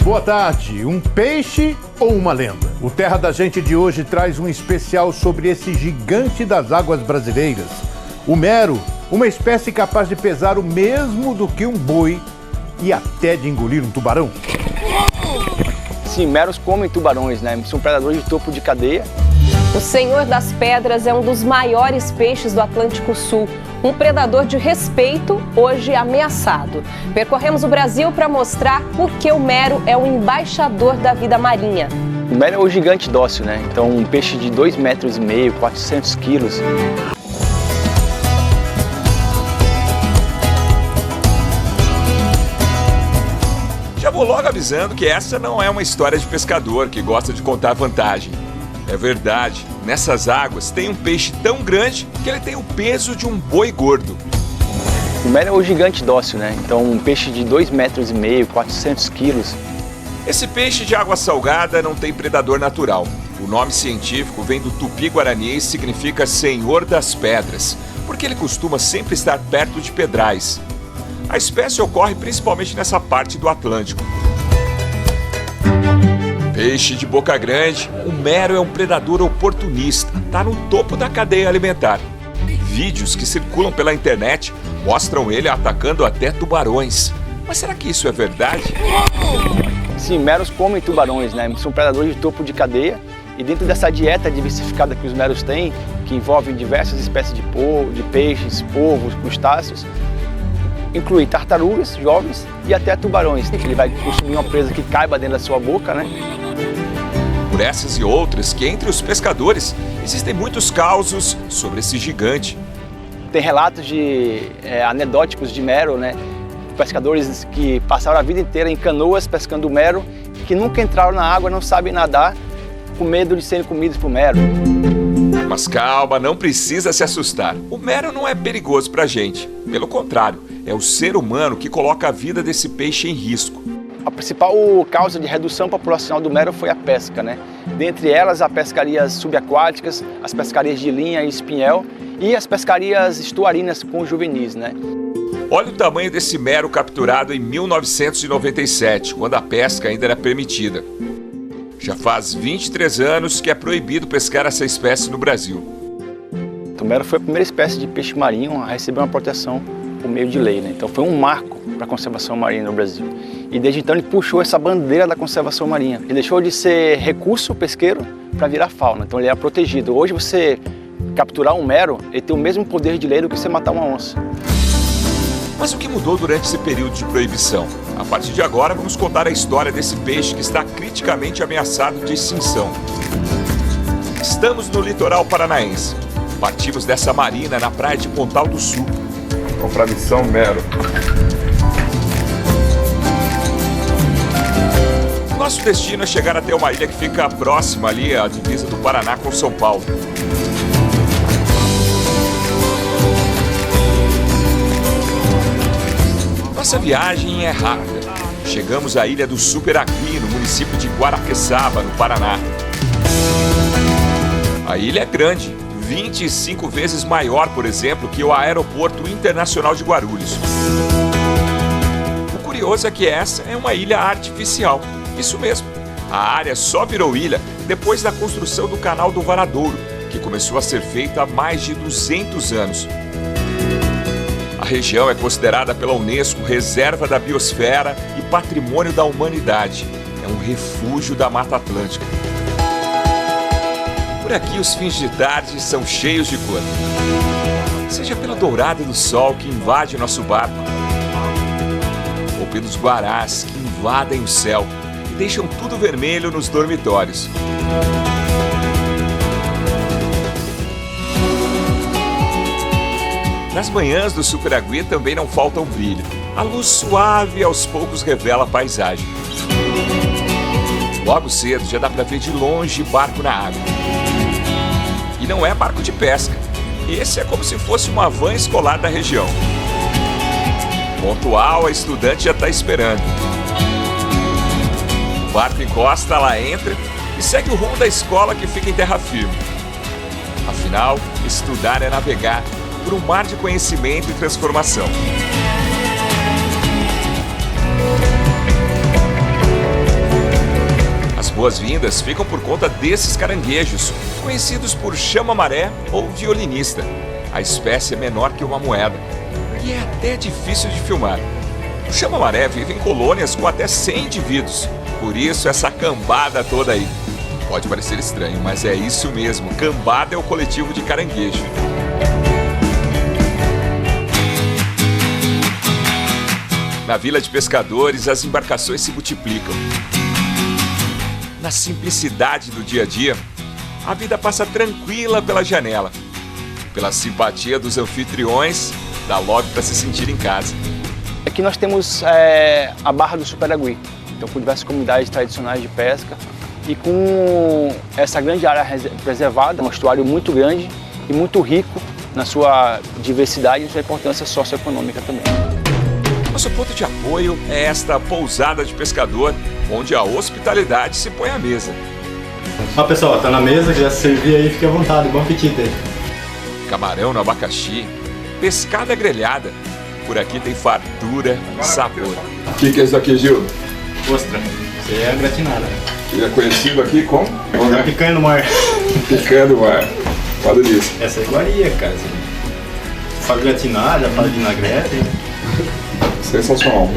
Boa tarde. Um peixe ou uma lenda? O Terra da Gente de hoje traz um especial sobre esse gigante das águas brasileiras. O mero, uma espécie capaz de pesar o mesmo do que um boi e até de engolir um tubarão. Sim, meros comem tubarões, né? São predadores de topo de cadeia. O Senhor das Pedras é um dos maiores peixes do Atlântico Sul. Um predador de respeito, hoje ameaçado. Percorremos o Brasil para mostrar por que o mero é o embaixador da vida marinha. O mero é o gigante dócil, né? Então, um peixe de 2,5 metros, 400 quilos. Já vou logo avisando que essa não é uma história de pescador que gosta de contar vantagem. É verdade, nessas águas tem um peixe tão grande que ele tem o peso de um boi gordo. O mero é o gigante dócil, né? Então, um peixe de 2,5 metros, 400 quilos. Esse peixe de água salgada não tem predador natural. O nome científico vem do tupi-guarani e significa Senhor das Pedras, porque ele costuma sempre estar perto de pedrais. A espécie ocorre principalmente nessa parte do Atlântico. Peixe de boca grande, o mero é um predador oportunista, está no topo da cadeia alimentar. Vídeos que circulam pela internet mostram ele atacando até tubarões. Mas será que isso é verdade? Sim, meros comem tubarões, né? São predadores de topo de cadeia. E dentro dessa dieta diversificada que os meros têm, que envolve diversas espécies de peixes, polvos, crustáceos, inclui tartarugas jovens e até tubarões. Ele vai consumir uma presa que caiba dentro da sua boca, né? Por essas e outras que entre os pescadores existem muitos causos sobre esse gigante. Tem relatos anedóticos de mero, né? Pescadores que passaram a vida inteira em canoas pescando mero, que nunca entraram na água, não sabem nadar, com medo de serem comidos por mero. Mas calma, não precisa se assustar. O mero não é perigoso pra gente. Pelo contrário, é o ser humano que coloca a vida desse peixe em risco. A principal causa de redução populacional do mero foi a pesca, né? Dentre elas, as pescarias subaquáticas, as pescarias de linha e espinhel e as pescarias estuarinas com juvenis, né? Olha o tamanho desse mero capturado em 1997, quando a pesca ainda era permitida. Já faz 23 anos que é proibido pescar essa espécie no Brasil. O mero foi a primeira espécie de peixe marinho a receber uma proteção por meio de lei, né? Então foi um marco para a conservação marinha no Brasil. E desde então ele puxou essa bandeira da conservação marinha. Ele deixou de ser recurso pesqueiro para virar fauna, então ele era protegido. Hoje você capturar um mero, ele tem o mesmo poder de lei do que você matar uma onça. Mas o que mudou durante esse período de proibição? A partir de agora vamos contar a história desse peixe que está criticamente ameaçado de extinção. Estamos no litoral paranaense. Partimos dessa marina na praia de Pontal do Sul. Vamos para a missão mero. Nosso destino é chegar até uma ilha que fica próxima ali à divisa do Paraná com São Paulo. Nossa viagem é rápida. Chegamos à ilha do Superagui, no município de Guaraqueçaba, no Paraná. A ilha é grande, 25 vezes maior, por exemplo, que o Aeroporto Internacional de Guarulhos. O curioso é que essa é uma ilha artificial. Isso mesmo, a área só virou ilha depois da construção do Canal do Varadouro, que começou a ser feita há mais de 200 anos. A região é considerada pela Unesco Reserva da Biosfera e Patrimônio da Humanidade. É um refúgio da Mata Atlântica. Por aqui os fins de tarde são cheios de cor. Seja pelo dourado do sol que invade o nosso barco, ou pelos guarás que invadem o céu e deixam tudo vermelho nos dormitórios. Nas manhãs do Superagui também não falta um brilho. A luz suave aos poucos revela a paisagem. Logo cedo já dá para ver de longe barco na água. E não é barco de pesca. Esse é como se fosse uma van escolar da região. Pontual, a estudante já está esperando. O barco encosta, ela entra e segue o rumo da escola que fica em terra firme. Afinal, estudar é navegar por um mar de conhecimento e transformação. As boas-vindas ficam por conta desses caranguejos, conhecidos por chama-maré ou violinista. A espécie é menor que uma moeda e é até difícil de filmar. O chama-maré vive em colônias com até 100 indivíduos, por isso essa cambada toda aí. Pode parecer estranho, mas é isso mesmo, cambada é o coletivo de caranguejo. Na vila de pescadores, as embarcações se multiplicam. Na simplicidade do dia a dia, a vida passa tranquila pela janela. Pela simpatia dos anfitriões, dá logo para se sentir em casa. Aqui nós temos a Barra do Superagui, então com diversas comunidades tradicionais de pesca e com essa grande área preservada, um estuário muito grande e muito rico na sua diversidade e na sua importância socioeconômica também. Nosso ponto de apoio é esta pousada de pescador, onde a hospitalidade se põe à mesa. Ó pessoal, tá na mesa, quiser se servir aí, fique à vontade, bom apetite aí. Camarão no abacaxi, pescada grelhada. Por aqui tem fartura e sabor. O que é isso aqui, Gil? Ostra, isso aí é gratinada. Ele é conhecido aqui como? É picanha no mar. Picanha do mar. Fala disso. Essa é iguaria, cara. Faz gratinada, faz vinagrete. Sensacional.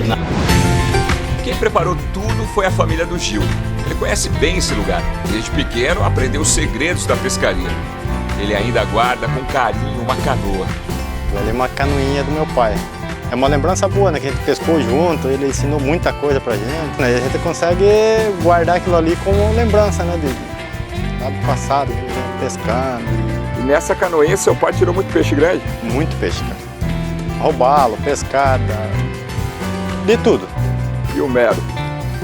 Quem preparou tudo foi a família do Gil. Ele conhece bem esse lugar. Desde pequeno aprendeu os segredos da pescaria. Ele ainda guarda com carinho uma canoa. Ali é uma canoinha do meu pai. É uma lembrança boa, né? Que a gente pescou junto, ele ensinou muita coisa pra gente. Né? A gente consegue guardar aquilo ali como lembrança, né? Lá do passado, a gente pescando. E nessa canoinha seu pai tirou muito peixe grande? Muito peixe, cara. Roubalo, pescada, de tudo. E o mero?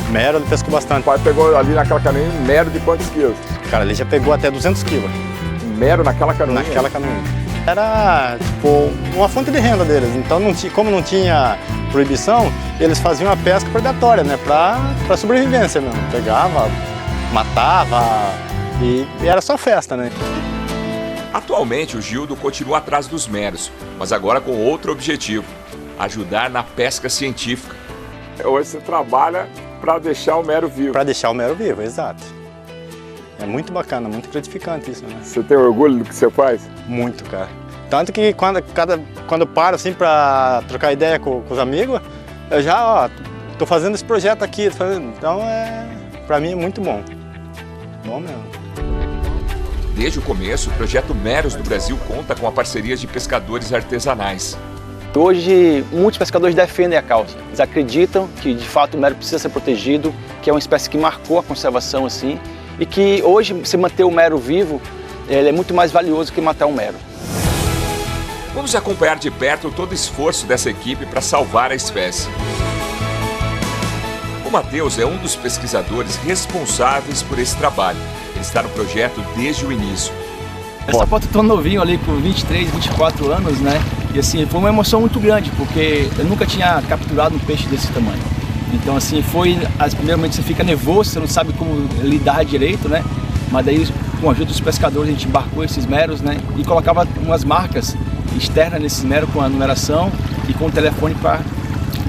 Mero ele pescou bastante. O pai pegou ali naquela canoinha um mero de quantos quilos? Cara, ele já pegou até 200 quilos. Mero naquela canoinha? Naquela canoinha. Era, tipo, uma fonte de renda deles. Então, como não tinha proibição, eles faziam a pesca predatória, né? Pra sobrevivência mesmo. Pegava, matava e era só festa, né? Atualmente, o Gildo continua atrás dos meros, mas agora com outro objetivo: ajudar na pesca científica. Hoje você trabalha para deixar o mero vivo. Para deixar o mero vivo, exato. É muito bacana, muito gratificante isso, né? Você tem orgulho do que você faz? Muito, cara. Tanto que quando eu paro assim para trocar ideia com os amigos, eu já, tô fazendo esse projeto aqui, então para mim é muito bom. Bom mesmo. Desde o começo, o projeto Meros do Brasil conta com a parceria de pescadores artesanais. Hoje, muitos pescadores defendem a causa. Eles acreditam que, de fato, o mero precisa ser protegido, que é uma espécie que marcou a conservação, assim, e que hoje, se manter o mero vivo, ele é muito mais valioso que matar um mero. Vamos acompanhar de perto todo o esforço dessa equipe para salvar a espécie. O Matheus é um dos pesquisadores responsáveis por esse trabalho. Ele está no projeto desde o início. Essa foto eu tô novinho ali com 23, 24 anos, né? E assim, foi uma emoção muito grande, porque eu nunca tinha capturado um peixe desse tamanho. Então assim, primeiramente você fica nervoso, você não sabe como lidar direito, né? Mas daí, com a ajuda dos pescadores, a gente embarcou esses meros, né? E colocava umas marcas externas nesses meros com a numeração e com o telefone para,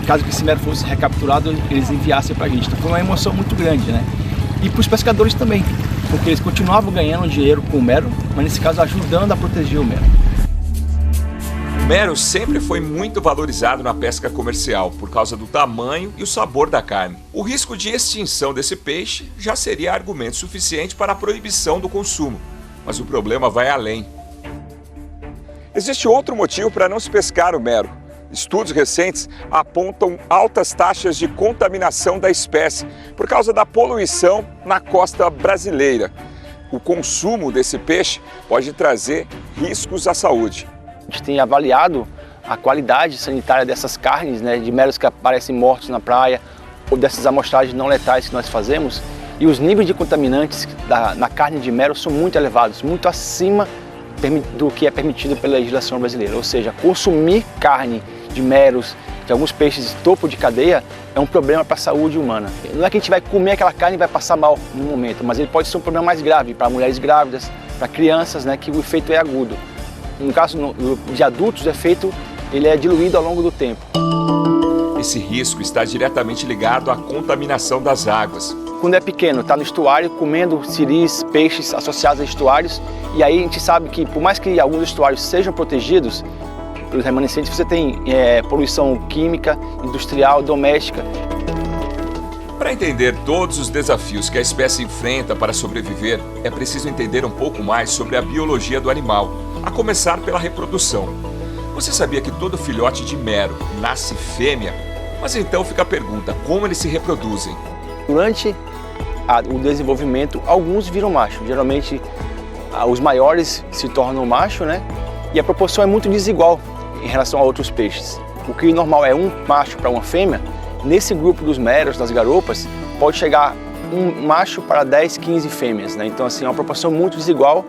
caso que esse mero fosse recapturado, eles enviassem pra gente. Então foi uma emoção muito grande, né? E para os pescadores também, porque eles continuavam ganhando dinheiro com o mero, mas nesse caso ajudando a proteger o mero. O mero sempre foi muito valorizado na pesca comercial por causa do tamanho e o sabor da carne. O risco de extinção desse peixe já seria argumento suficiente para a proibição do consumo, mas o problema vai além. Existe outro motivo para não se pescar o mero. Estudos recentes apontam altas taxas de contaminação da espécie por causa da poluição na costa brasileira. O consumo desse peixe pode trazer riscos à saúde. A gente tem avaliado a qualidade sanitária dessas carnes, né, de meros que aparecem mortos na praia ou dessas amostragens não letais que nós fazemos, e os níveis de contaminantes na carne de mero são muito elevados, muito acima do que é permitido pela legislação brasileira. Ou seja, consumir carne de meros de alguns peixes topo de cadeia é um problema para a saúde humana. Não é que a gente vai comer aquela carne e vai passar mal no momento, mas ele pode ser um problema mais grave para mulheres grávidas, para crianças, né, que o efeito é agudo. No caso de adultos, o efeito ele é diluído ao longo do tempo. Esse risco está diretamente ligado à contaminação das águas. Quando é pequeno, está no estuário, comendo siris, peixes associados a estuários, e aí a gente sabe que, por mais que alguns estuários sejam protegidos, pelos remanescentes você tem poluição química, industrial, doméstica. Para entender todos os desafios que a espécie enfrenta para sobreviver, é preciso entender um pouco mais sobre a biologia do animal, a começar pela reprodução. Você sabia que todo filhote de mero nasce fêmea? Mas então fica a pergunta, como eles se reproduzem? Durante o desenvolvimento, alguns viram macho. Geralmente, os maiores se tornam macho, né? E a proporção é muito desigual em relação a outros peixes. O que normal é um macho para uma fêmea, nesse grupo dos meros, das garopas, pode chegar um macho para 10, 15 fêmeas, né? Então, assim, é uma proporção muito desigual.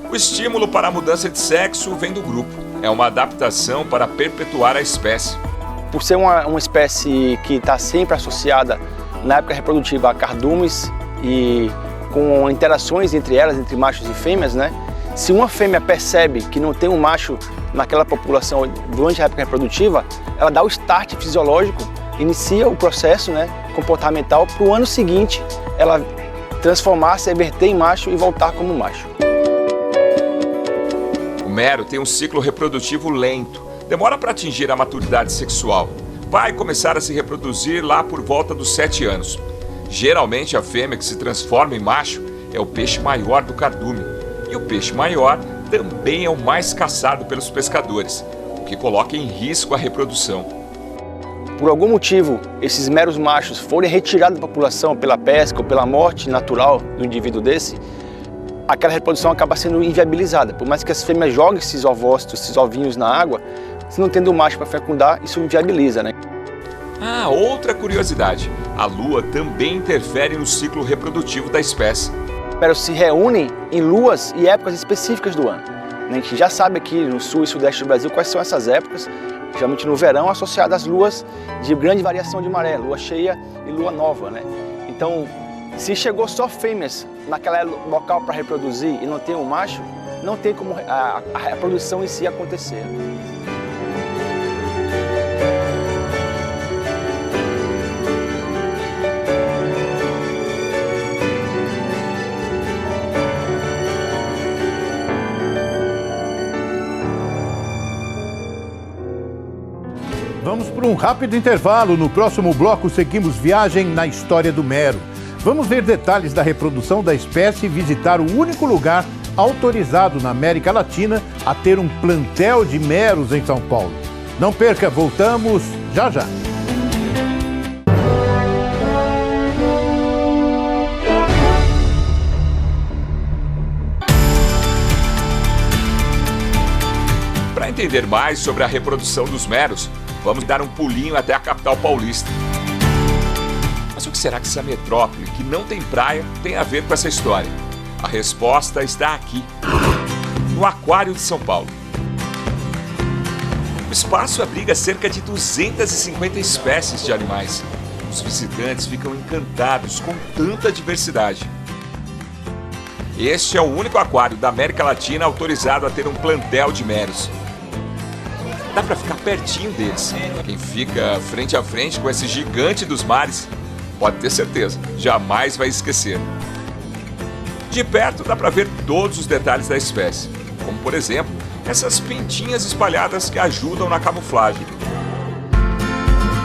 O estímulo para a mudança de sexo vem do grupo. É uma adaptação para perpetuar a espécie. Por ser uma espécie que está sempre associada na época reprodutiva a cardumes e com interações entre elas, entre machos e fêmeas, né? Se uma fêmea percebe que não tem um macho naquela população durante a época reprodutiva, ela dá o start fisiológico, inicia o processo, né, comportamental para o ano seguinte ela transformar, se reverter em macho e voltar como macho. O mero tem um ciclo reprodutivo lento, demora para atingir a maturidade sexual. Vai começar a se reproduzir lá por volta dos 7 anos. Geralmente a fêmea que se transforma em macho é o peixe maior do cardume. E o peixe maior também é o mais caçado pelos pescadores, o que coloca em risco a reprodução. Por algum motivo, esses meros machos forem retirados da população pela pesca ou pela morte natural do indivíduo desse, aquela reprodução acaba sendo inviabilizada. Por mais que as fêmeas joguem esses ovócitos, esses ovinhos na água, se não tendo macho para fecundar, isso inviabiliza, né? Ah, outra curiosidade. A lua também interfere no ciclo reprodutivo da espécie. Meros se reúnem em luas e épocas específicas do ano. A gente já sabe aqui no sul e sudeste do Brasil quais são essas épocas, geralmente no verão, associadas às luas de grande variação de maré, lua cheia e lua nova, né? Então, se chegou só fêmeas naquele local para reproduzir e não tem um macho, não tem como a reprodução em si acontecer. Vamos para um rápido intervalo. No próximo bloco, seguimos viagem na história do mero. Vamos ver detalhes da reprodução da espécie e visitar o único lugar autorizado na América Latina a ter um plantel de meros em São Paulo. Não perca, voltamos já já. Para entender mais sobre a reprodução dos meros, vamos dar um pulinho até a capital paulista. Mas o que será que essa metrópole, que não tem praia, tem a ver com essa história? A resposta está aqui, no Aquário de São Paulo. O espaço abriga cerca de 250 espécies de animais. Os visitantes ficam encantados com tanta diversidade. Este é o único aquário da América Latina autorizado a ter um plantel de meros. Dá para ficar pertinho deles. Quem fica frente a frente com esse gigante dos mares, pode ter certeza, jamais vai esquecer. De perto dá para ver todos os detalhes da espécie, como por exemplo, essas pintinhas espalhadas que ajudam na camuflagem.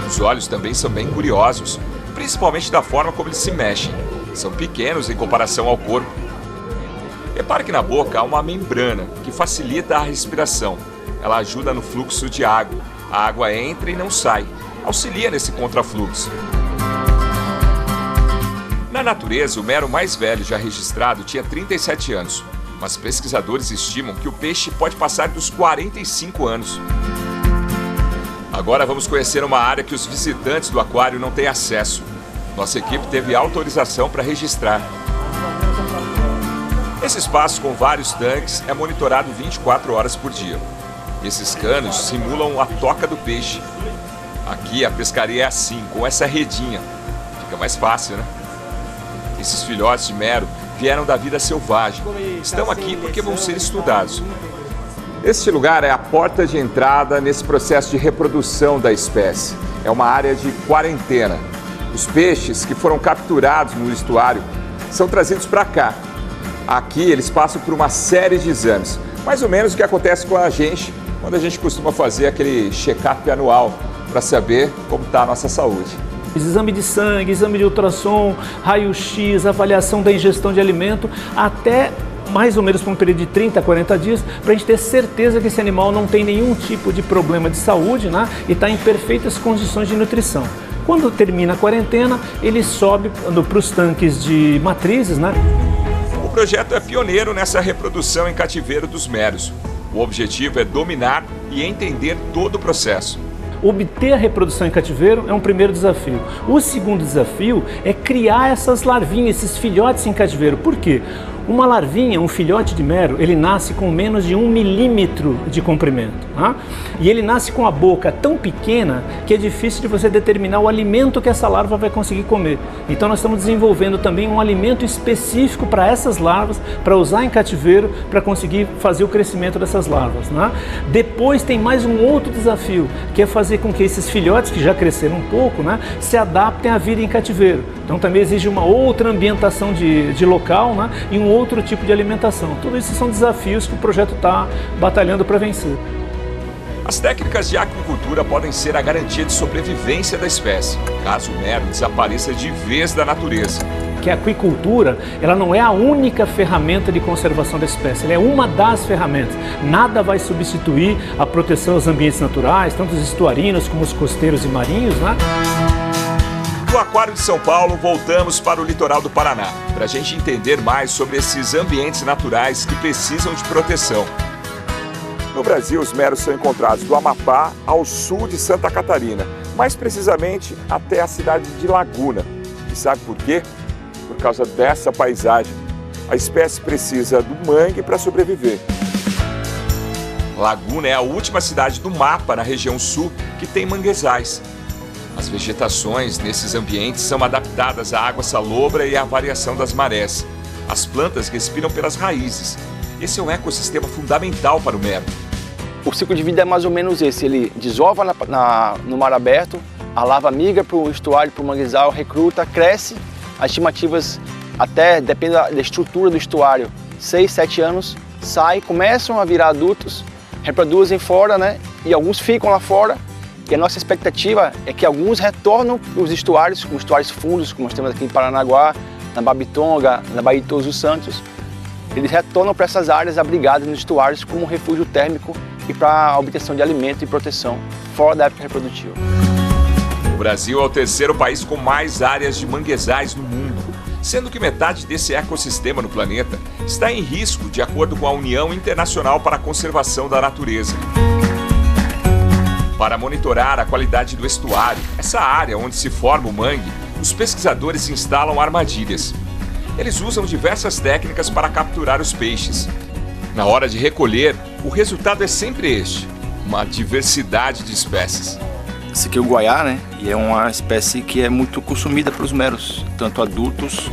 Os olhos também são bem curiosos, principalmente da forma como eles se mexem. São pequenos em comparação ao corpo. Repare que na boca há uma membrana que facilita a respiração. Ela ajuda no fluxo de água. A água entra e não sai, auxilia nesse contrafluxo. Na natureza, o mero mais velho já registrado tinha 37 anos, mas pesquisadores estimam que o peixe pode passar dos 45 anos. Agora vamos conhecer uma área que os visitantes do aquário não têm acesso. Nossa equipe teve autorização para registrar. Esse espaço com vários tanques é monitorado 24 horas por dia. Esses canos simulam a toca do peixe. Aqui a pescaria é assim, com essa redinha. Fica mais fácil, né? Esses filhotes de mero vieram da vida selvagem. Estão aqui porque vão ser estudados. Este lugar é a porta de entrada nesse processo de reprodução da espécie. É uma área de quarentena. Os peixes que foram capturados no estuário são trazidos para cá. Aqui eles passam por uma série de exames. Mais ou menos o que acontece com a gente quando a gente costuma fazer aquele check-up anual para saber como está a nossa saúde. Exame de sangue, exame de ultrassom, raio-x, avaliação da ingestão de alimento, até mais ou menos por um período de 30 a 40 dias, para a gente ter certeza que esse animal não tem nenhum tipo de problema de saúde, né? E está em perfeitas condições de nutrição. Quando termina a quarentena, ele sobe para os tanques de matrizes, né? O projeto é pioneiro nessa reprodução em cativeiro dos meros. O objetivo é dominar e entender todo o processo. Obter a reprodução em cativeiro é um primeiro desafio. O segundo desafio é criar essas larvinhas, esses filhotes em cativeiro. Por quê? Uma larvinha, um filhote de mero, ele nasce com menos de 1 milímetro de comprimento. Tá? E ele nasce com a boca tão pequena que é difícil de você determinar o alimento que essa larva vai conseguir comer. Então nós estamos desenvolvendo também um alimento específico para essas larvas, para usar em cativeiro, para conseguir fazer o crescimento dessas larvas. Né? Depois tem mais um outro desafio, que é fazer com que esses filhotes, que já cresceram um pouco, né, se adaptem à vida em cativeiro. Então também exige uma outra ambientação de local, né, e um outro tipo de alimentação. Tudo isso são desafios que o projeto está batalhando para vencer. As técnicas de aquicultura podem ser a garantia de sobrevivência da espécie, caso o mero desapareça de vez da natureza. Que a aquicultura, ela não é a única ferramenta de conservação da espécie, ela é uma das ferramentas. Nada vai substituir a proteção aos ambientes naturais, tanto os estuarinos como os costeiros e marinhos, né? Do Aquário de São Paulo, voltamos para o litoral do Paraná, para a gente entender mais sobre esses ambientes naturais que precisam de proteção. No Brasil, os meros são encontrados do Amapá ao sul de Santa Catarina, mais precisamente até a cidade de Laguna. E sabe por quê? Por causa dessa paisagem. A espécie precisa do mangue para sobreviver. Laguna é a última cidade do mapa na região sul que tem manguezais. As vegetações nesses ambientes são adaptadas à água salobra e à variação das marés. As plantas respiram pelas raízes. Esse é um ecossistema fundamental para o mero. O ciclo de vida é mais ou menos esse. Ele desova no mar aberto, a larva migra para o estuário, para o manguezal, recruta, cresce. As estimativas, até depende da estrutura do estuário, 6, 7 anos, saem, começam a virar adultos, reproduzem fora, né? E alguns ficam lá fora. E a nossa expectativa é que alguns retornam para os estuários, como estuários fundos, como nós temos aqui em Paranaguá, na Babitonga, na Baía de Todos os Santos. Eles retornam para essas áreas abrigadas nos estuários como um refúgio térmico e para a obtenção de alimento e proteção fora da época reprodutiva. O Brasil é o terceiro país com mais áreas de manguezais no mundo, sendo que metade desse ecossistema no planeta está em risco de acordo com a União Internacional para a Conservação da Natureza. Para monitorar a qualidade do estuário, essa área onde se forma o mangue, os pesquisadores instalam armadilhas. Eles usam diversas técnicas para capturar os peixes. Na hora de recolher, o resultado é sempre este, uma diversidade de espécies. Esse aqui é o guaiá, né? E é uma espécie que é muito consumida pelos meros, tanto adultos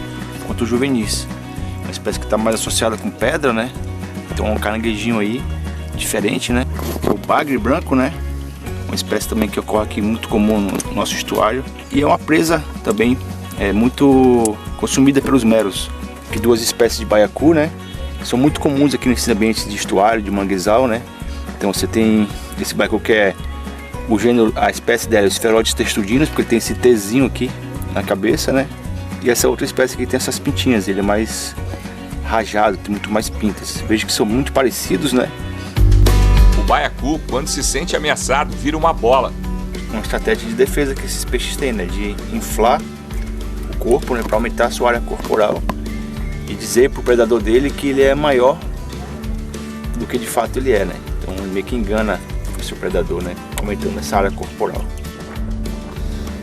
quanto juvenis. Uma espécie que está mais associada com pedra, né? Então um caranguejinho aí, diferente, né? O bagre branco, né? Uma espécie também que ocorre aqui muito comum no nosso estuário. E é uma presa também muito consumida pelos meros. Aqui duas espécies de baiacu, né? São muito comuns aqui nesses ambientes de estuário, de manguezal, né? Então você tem esse baiacu que é o gênero, a espécie dela é os Spheroides textudinos, porque ele tem esse Tzinho aqui na cabeça, né? E essa outra espécie aqui tem essas pintinhas, ele é mais rajado, tem muito mais pintas. Vejo que são muito parecidos, né? O baiacu, quando se sente ameaçado, vira uma bola. Uma estratégia de defesa que esses peixes têm, né? De inflar o corpo, né? Para aumentar a sua área corporal e dizer pro predador dele que ele é maior do que de fato ele é, né? Então ele meio que engana o seu predador, né? Aumentando essa área corporal.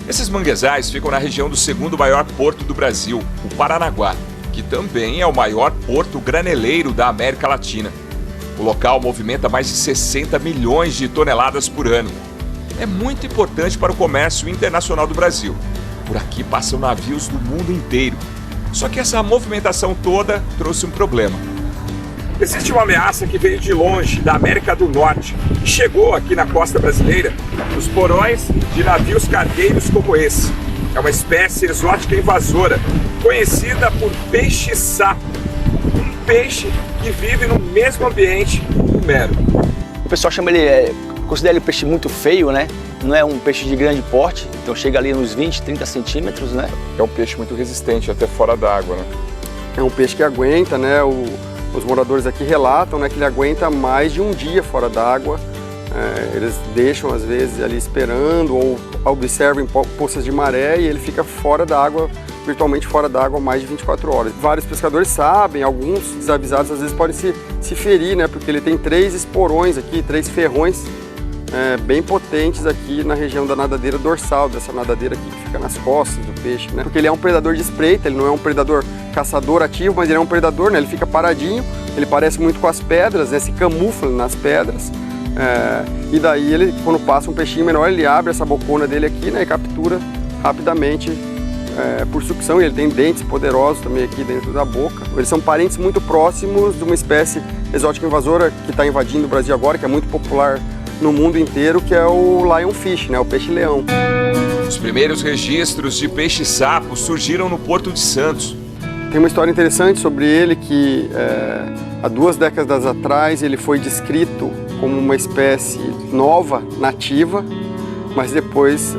Esses manguezais ficam na região do segundo maior porto do Brasil, o Paranaguá, que também é o maior porto graneleiro da América Latina. O local movimenta mais de 60 milhões de toneladas por ano. é muito importante para o comércio internacional do Brasil. Por aqui passam navios do mundo inteiro. Só que essa movimentação toda trouxe um problema. Existe uma ameaça que veio de longe, da América do Norte, e chegou aqui na costa brasileira, nos porões de navios cargueiros como esse. É uma espécie exótica invasora, conhecida por peixe-sapo. Um peixe que vive no mesmo ambiente do mero. O pessoal chama ele, considera ele um peixe muito feio, né? Não é um peixe de grande porte, então chega ali nos 20, 30 centímetros, né? É um peixe muito resistente, até fora d'água, né? É um peixe que aguenta, né? Os moradores aqui relatam, né, que ele aguenta mais de um dia fora d'água. Eles deixam, às vezes, ali esperando ou observam poças de maré e ele fica fora da água, virtualmente fora d'água, mais de 24 horas. Vários pescadores sabem, alguns desavisados às vezes podem se ferir, né, porque ele tem 3 esporões aqui, 3 ferrões bem potentes aqui na região da nadadeira dorsal, dessa nadadeira aqui que fica nas costas do peixe, né? Porque ele é um predador de espreita, ele não é um predador caçador ativo, mas ele é um predador, né? Ele fica paradinho, ele parece muito com as pedras, né? Se camufla nas pedras. E daí ele, quando passa um peixinho menor, ele abre essa bocona dele aqui, né? E captura rapidamente por sucção. Ele tem dentes poderosos também aqui dentro da boca. Eles são parentes muito próximos de uma espécie exótica invasora que está invadindo o Brasil agora, que é muito popular no mundo inteiro, que é o lionfish, né? O peixe-leão. Os primeiros registros de peixe-sapo surgiram no Porto de Santos. Tem uma história interessante sobre ele que há 2 décadas atrás ele foi descrito como uma espécie nova, nativa, mas depois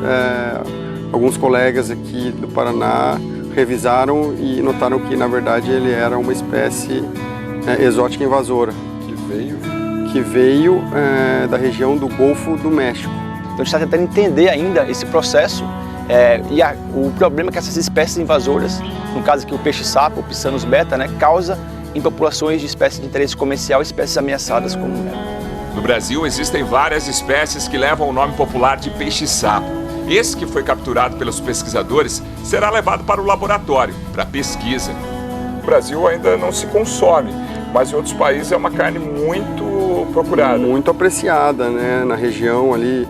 alguns colegas aqui do Paraná revisaram e notaram que na verdade ele era uma espécie exótica invasora. Que veio da região do Golfo do México. Então a gente está tentando entender ainda esse processo o problema que essas espécies invasoras, no caso aqui o peixe-sapo, o Pissanus beta, né, causa em populações de espécies de interesse comercial, espécies ameaçadas como o mero. No Brasil existem várias espécies que levam o nome popular de peixe-sapo. Esse que foi capturado pelos pesquisadores será levado para o laboratório para pesquisa. No Brasil ainda não se consome, mas em outros países é uma carne muito procurada. Muito apreciada, né? Na região ali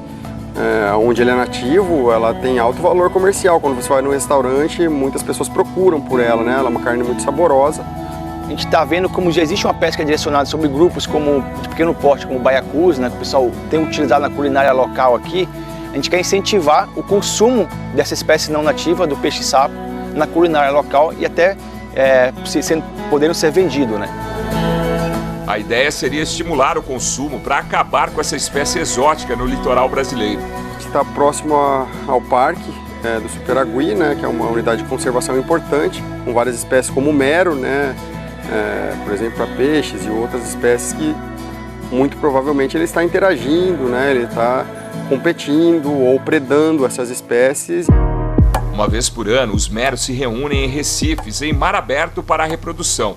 onde ele é nativo, ela tem alto valor comercial. Quando você vai no restaurante, muitas pessoas procuram por ela, né? Ela é uma carne muito saborosa. A gente está vendo como já existe uma pesca direcionada sobre grupos como de pequeno porte, como o baiacus, né? Que o pessoal tem utilizado na culinária local aqui. A gente quer incentivar o consumo dessa espécie não nativa, do peixe-sapo, na culinária local e até podendo ser vendido, né? A ideia seria estimular o consumo para acabar com essa espécie exótica no litoral brasileiro. Está próximo ao parque do Superagui, né, que é uma unidade de conservação importante, com várias espécies como o mero, né, por exemplo, para peixes e outras espécies que muito provavelmente ele está interagindo, né, ele está competindo ou predando essas espécies. Uma vez por ano, os meros se reúnem em recifes, em mar aberto para a reprodução,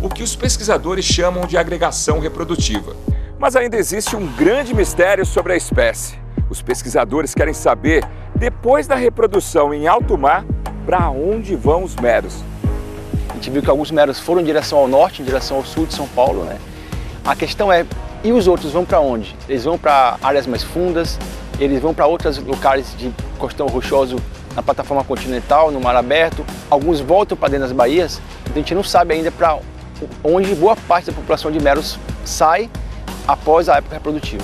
o que os pesquisadores chamam de agregação reprodutiva. Mas ainda existe um grande mistério sobre a espécie. Os pesquisadores querem saber, depois da reprodução em alto mar, para onde vão os meros. A gente viu que alguns meros foram em direção ao norte, em direção ao sul de São Paulo, né? A questão é, e os outros vão para onde? Eles vão para áreas mais fundas, eles vão para outros locais de costão rochoso na plataforma continental, no mar aberto, alguns voltam para dentro das baías, então a gente não sabe ainda para onde boa parte da população de meros sai após a época reprodutiva.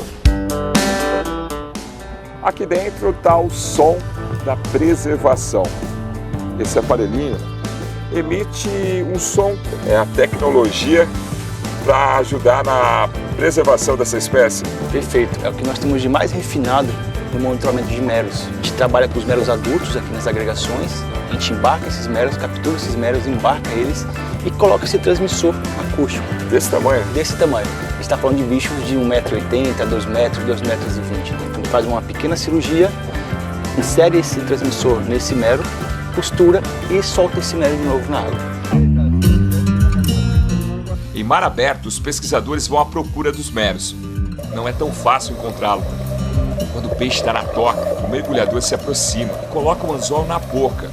Aqui dentro está o som da preservação. Esse aparelhinho emite um som. É a tecnologia para ajudar na preservação dessa espécie. Perfeito. É o que nós temos de mais refinado no monitoramento de meros. A gente trabalha com os meros adultos aqui nas agregações. A gente embarca esses meros, captura esses meros, embarca eles e coloca esse transmissor acústico. Desse tamanho? Desse tamanho. A gente está falando de bichos de 1,80 m, 2 metros, 2,20 m. Então a gente faz uma pequena cirurgia, insere esse transmissor nesse mero, costura e solta esse mero de novo na água. Em mar aberto, os pesquisadores vão à procura dos meros. Não é tão fácil encontrá-lo. Quando o peixe está na toca, o mergulhador se aproxima e coloca o anzol na boca.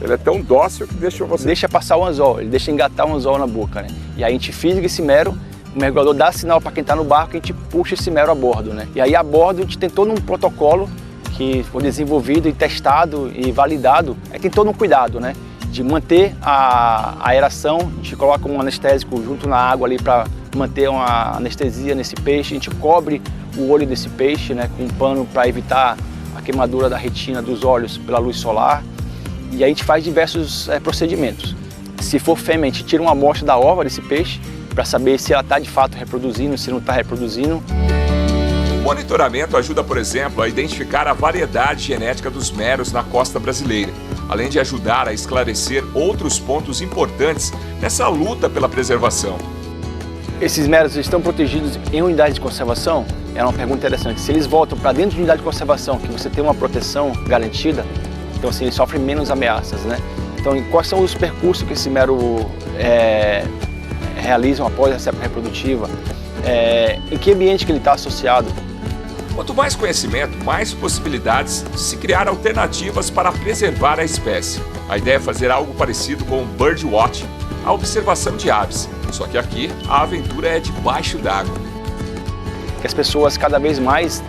Ele é tão dócil que deixa você... Deixa passar o anzol, ele deixa engatar o anzol na boca, né? E aí a gente fisga esse mero, o mergulhador dá sinal para quem está no barco e a gente puxa esse mero a bordo, né? E aí a bordo a gente tem todo um protocolo que foi desenvolvido e testado e validado, tem todo um cuidado, né? De manter a aeração, a gente coloca um anestésico junto na água ali para manter uma anestesia nesse peixe, a gente cobre o olho desse peixe, né, com um pano para evitar a queimadura da retina dos olhos pela luz solar, e aí a gente faz diversos procedimentos. Se for fêmea, a gente tira uma amostra da ova desse peixe para saber se ela está de fato reproduzindo, se não está reproduzindo. O monitoramento ajuda, por exemplo, a identificar a variedade genética dos meros na costa brasileira, além de ajudar a esclarecer outros pontos importantes nessa luta pela preservação. Esses meros estão protegidos em unidades de conservação? É uma pergunta interessante. Se eles voltam para dentro de unidade de conservação, que você tem uma proteção garantida, então assim, eles sofrem menos ameaças, né? Então, quais são os percursos que esse mero realizam após essa época reprodutiva? Em que ambiente que ele está associado? Quanto mais conhecimento, mais possibilidades de se criar alternativas para preservar a espécie. A ideia é fazer algo parecido com o birdwatching, a observação de aves. Só que aqui a aventura é debaixo d'água. Que as pessoas cada vez mais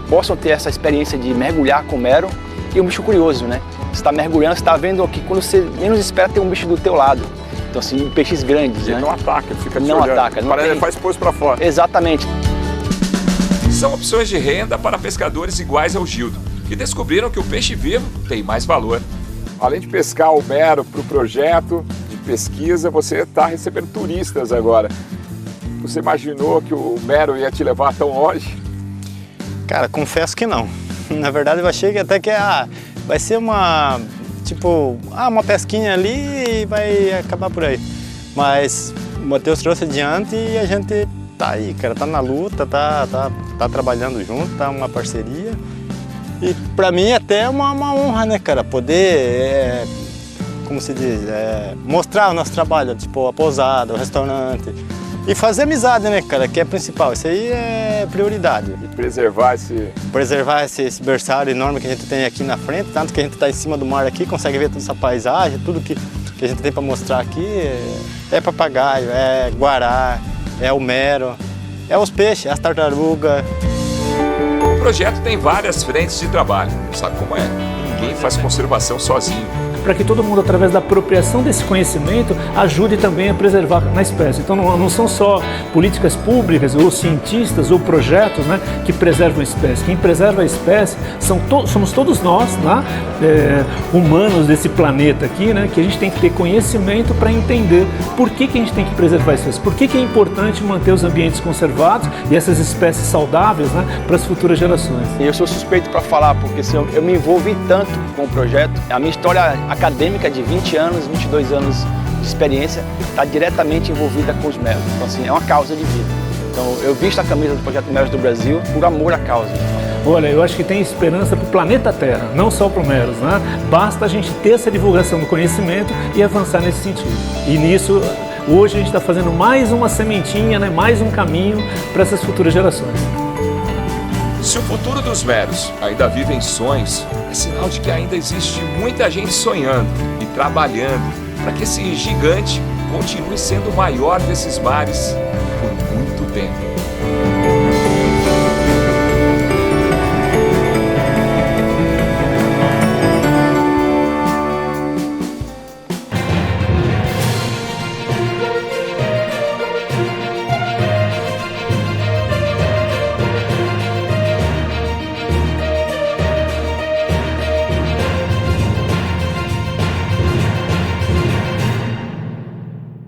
possam ter essa experiência de mergulhar com o mero e um bicho curioso, né? Você está mergulhando, você está vendo que quando você menos espera tem um bicho do teu lado. Então assim, peixes grandes, né? Ele não ataca, ele fica te não olhando. Ataca, não Parece tem... que faz pose para fora. Exatamente. São opções de renda para pescadores iguais ao Gildo, que descobriram que o peixe vivo tem mais valor. Além de pescar o mero para o projeto de pesquisa, você está recebendo turistas agora. Você imaginou que o mero ia te levar tão longe? Cara, confesso que não. Na verdade eu achei que até que vai ser uma pesquinha ali e vai acabar por aí. Mas o Matheus trouxe adiante e a gente tá aí, cara, tá na luta, tá trabalhando junto, tá uma parceria. E pra mim até é uma honra, né, cara, poder, como se diz, mostrar o nosso trabalho, tipo a pousada, o restaurante. E fazer amizade, né, cara, que é principal, isso aí é prioridade. E preservar esse berçário enorme que a gente tem aqui na frente, tanto que a gente está em cima do mar aqui, consegue ver toda essa paisagem, tudo que a gente tem para mostrar aqui é papagaio, é guará, é o mero, é os peixes, as tartarugas. O projeto tem várias frentes de trabalho, sabe como é? Ninguém faz conservação sozinho. Para que todo mundo, através da apropriação desse conhecimento, ajude também a preservar na espécie. Então não são só políticas públicas, ou cientistas, ou projetos, né, que preservam a espécie. Quem preserva a espécie somos todos nós, né, humanos desse planeta aqui, né, que a gente tem que ter conhecimento para entender por que a gente tem que preservar a espécie, por que é importante manter os ambientes conservados e essas espécies saudáveis, né, para as futuras gerações. E eu sou suspeito para falar, porque assim, eu me envolvi tanto com o projeto, a minha história acadêmica de 20 anos, 22 anos de experiência, está diretamente envolvida com os meros. Então, assim, é uma causa de vida. Então, eu visto a camisa do Projeto Meros do Brasil por amor à causa. Olha, eu acho que tem esperança para o planeta Terra, não só para o Meros, né? Basta a gente ter essa divulgação do conhecimento e avançar nesse sentido. E nisso, hoje a gente está fazendo mais uma sementinha, né? Mais um caminho para essas futuras gerações. Se o futuro dos meros ainda vive em sonhos, é sinal de que ainda existe muita gente sonhando e trabalhando para que esse gigante continue sendo o maior desses mares por muito tempo.